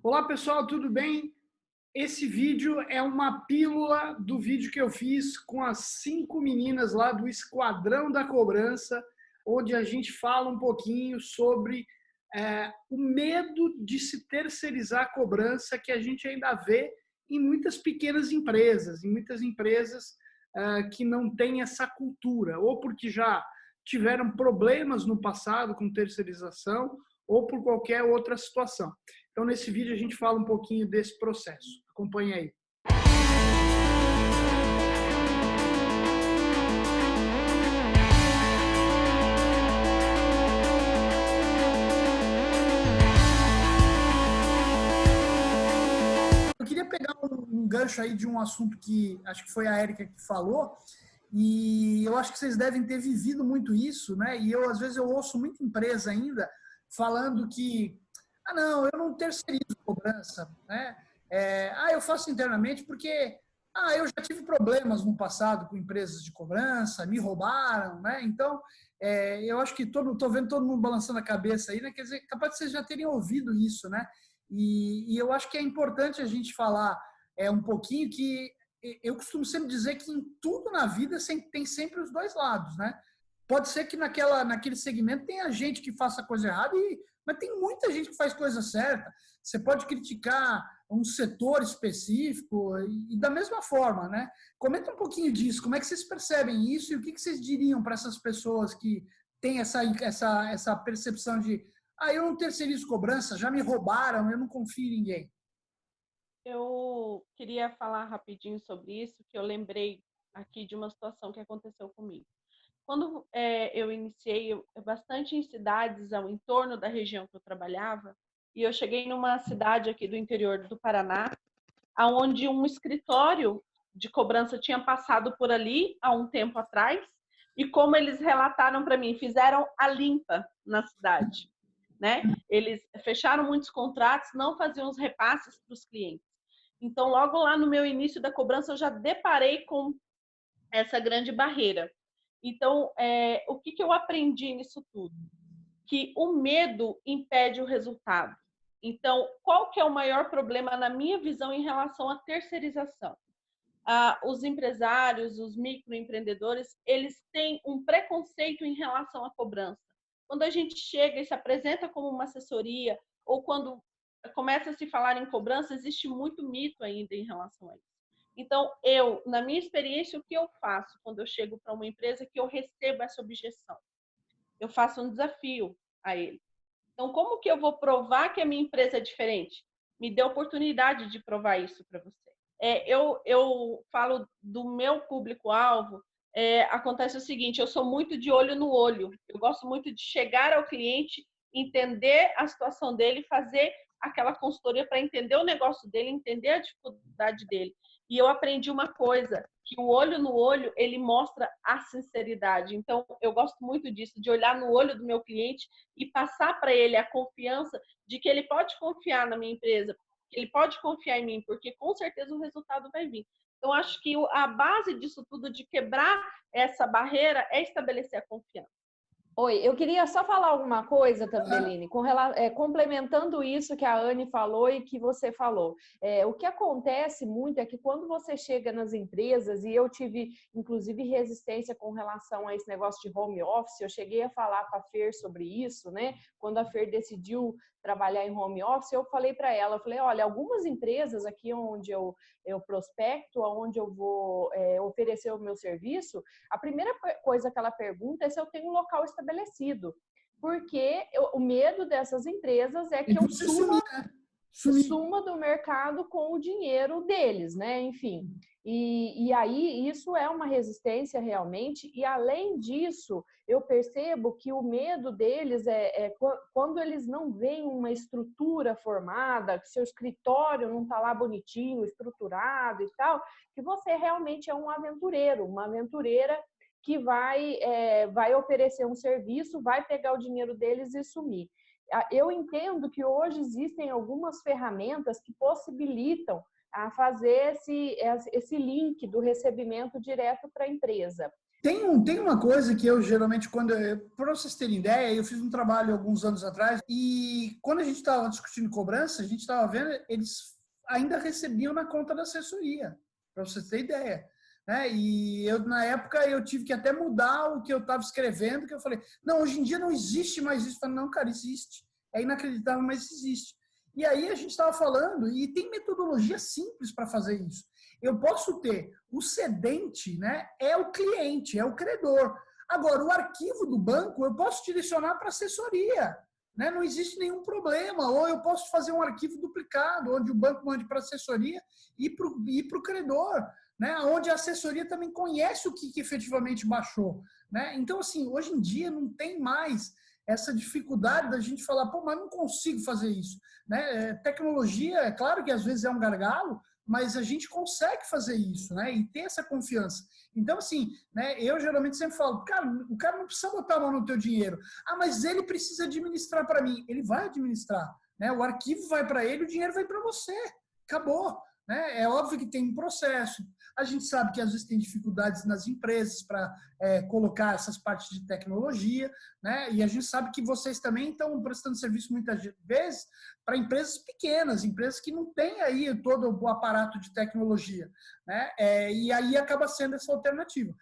Olá pessoal, tudo bem? Esse vídeo é uma pílula do vídeo que eu fiz com as 5 meninas lá do Esquadrão da Cobrança, onde a gente fala um pouquinho sobre o medo de se terceirizar a cobrança que a gente ainda vê em muitas pequenas empresas, em muitas empresas que não têm essa cultura, ou porque já tiveram problemas no passado com terceirização, ou por qualquer outra situação. Então, nesse vídeo, a gente fala um pouquinho desse processo. Acompanhe aí. Eu queria pegar um gancho aí de um assunto que acho que foi a Érica que falou, e eu acho que vocês devem ter vivido muito isso, né? E às vezes, eu ouço muita empresa ainda falando que não, eu não terceirizo cobrança, né? Eu faço internamente porque eu já tive problemas no passado com empresas de cobrança, me roubaram, né? Então, eu acho que estou vendo todo mundo balançando a cabeça aí, né? Quer dizer, capaz de vocês já terem ouvido isso, né? E eu acho que é importante a gente falar um pouquinho que eu costumo sempre dizer que em tudo na vida tem sempre os dois lados, né? Pode ser que naquele segmento tenha gente que faça coisa errada, mas tem muita gente que faz coisa certa. Você pode criticar um setor específico e da mesma forma, né? Comenta um pouquinho disso, como é que vocês percebem isso e o que vocês diriam para essas pessoas que têm essa percepção de eu não terceirizo cobrança, já me roubaram, eu não confio em ninguém. Eu queria falar rapidinho sobre isso, que eu lembrei aqui de uma situação que aconteceu comigo. Quando eu iniciei bastante em cidades ao entorno da região que eu trabalhava, e eu cheguei numa cidade aqui do interior do Paraná, onde um escritório de cobrança tinha passado por ali há um tempo atrás, e como eles relataram para mim, fizeram a limpa na cidade, né? Eles fecharam muitos contratos, não faziam os repasses para os clientes. Então, logo lá no meu início da cobrança, eu já deparei com essa grande barreira. Então, o que eu aprendi nisso tudo? Que o medo impede o resultado. Então, qual que é o maior problema na minha visão em relação à terceirização? Os empresários, os microempreendedores, eles têm um preconceito em relação à cobrança. Quando a gente chega e se apresenta como uma assessoria, ou quando começa a se falar em cobrança, existe muito mito ainda em relação a isso. Então, na minha experiência, o que eu faço quando eu chego para uma empresa que eu recebo essa objeção? Eu faço um desafio a ele. Então, como que eu vou provar que a minha empresa é diferente? Me dê a oportunidade de provar isso para você. Eu falo do meu público-alvo, acontece o seguinte, eu sou muito de olho no olho. Eu gosto muito de chegar ao cliente, entender a situação dele, fazer aquela consultoria para entender o negócio dele, entender a dificuldade dele. E eu aprendi uma coisa, que o olho no olho, ele mostra a sinceridade. Então, eu gosto muito disso, de olhar no olho do meu cliente e passar para ele a confiança de que ele pode confiar na minha empresa, que ele pode confiar em mim, porque com certeza o resultado vai vir. Então, acho que a base disso tudo, de quebrar essa barreira, é estabelecer a confiança. Oi, eu queria só falar alguma coisa, Tambeline, complementando isso que a Anne falou e que você falou. O que acontece muito é que quando você chega nas empresas, e eu tive, inclusive, resistência com relação a esse negócio de home office, eu cheguei a falar com a Fer sobre isso, né? Quando a Fer decidiu trabalhar em home office, eu falei para ela, eu falei, olha, algumas empresas aqui onde eu prospecto, onde eu vou oferecer o meu serviço, a primeira coisa que ela pergunta é se eu tenho um local estabelecido, porque o medo dessas empresas é que eu suma do mercado com o dinheiro deles, né? Enfim, e aí isso é uma resistência realmente, e além disso, eu percebo que o medo deles quando eles não veem uma estrutura formada, que seu escritório não está lá bonitinho, estruturado e tal, que você realmente é um aventureiro, uma aventureira que vai oferecer um serviço, vai pegar o dinheiro deles e sumir. Eu entendo que hoje existem algumas ferramentas que possibilitam a fazer esse link do recebimento direto para a empresa. Tem uma coisa que eu geralmente, para vocês terem ideia, eu fiz um trabalho alguns anos atrás e quando a gente estava discutindo cobrança, a gente estava vendo, eles ainda recebiam na conta da assessoria, para vocês terem ideia. Né? E na época, eu tive que até mudar o que eu estava escrevendo, que eu falei, não, hoje em dia não existe mais isso. Eu falei, não, cara, existe. É inacreditável, mas existe. E aí a gente estava falando, e tem metodologia simples para fazer isso. Eu posso ter o cedente, né, é o cliente, é o credor. Agora, o arquivo do banco, eu posso direcionar para assessoria. Né? Não existe nenhum problema. Ou eu posso fazer um arquivo duplicado, onde o banco mande para a assessoria e para o credor. Né? Onde a assessoria também conhece o que efetivamente baixou. Né? Então, assim, hoje em dia não tem mais essa dificuldade da gente falar, pô, mas não consigo fazer isso. Né? Tecnologia, é claro que às vezes é um gargalo, mas a gente consegue fazer isso, né? E ter essa confiança. Então, assim, né, eu geralmente sempre falo, cara, o cara não precisa botar a mão no teu dinheiro. Ah, mas ele precisa administrar para mim. Ele vai administrar. Né? O arquivo vai para ele, o dinheiro vai para você. Acabou. Né? É óbvio que tem um processo. A gente sabe que às vezes tem dificuldades nas empresas para colocar essas partes de tecnologia, né? E a gente sabe que vocês também estão prestando serviço muitas vezes para empresas pequenas, empresas que não têm aí todo o aparato de tecnologia, né? E aí acaba sendo essa alternativa.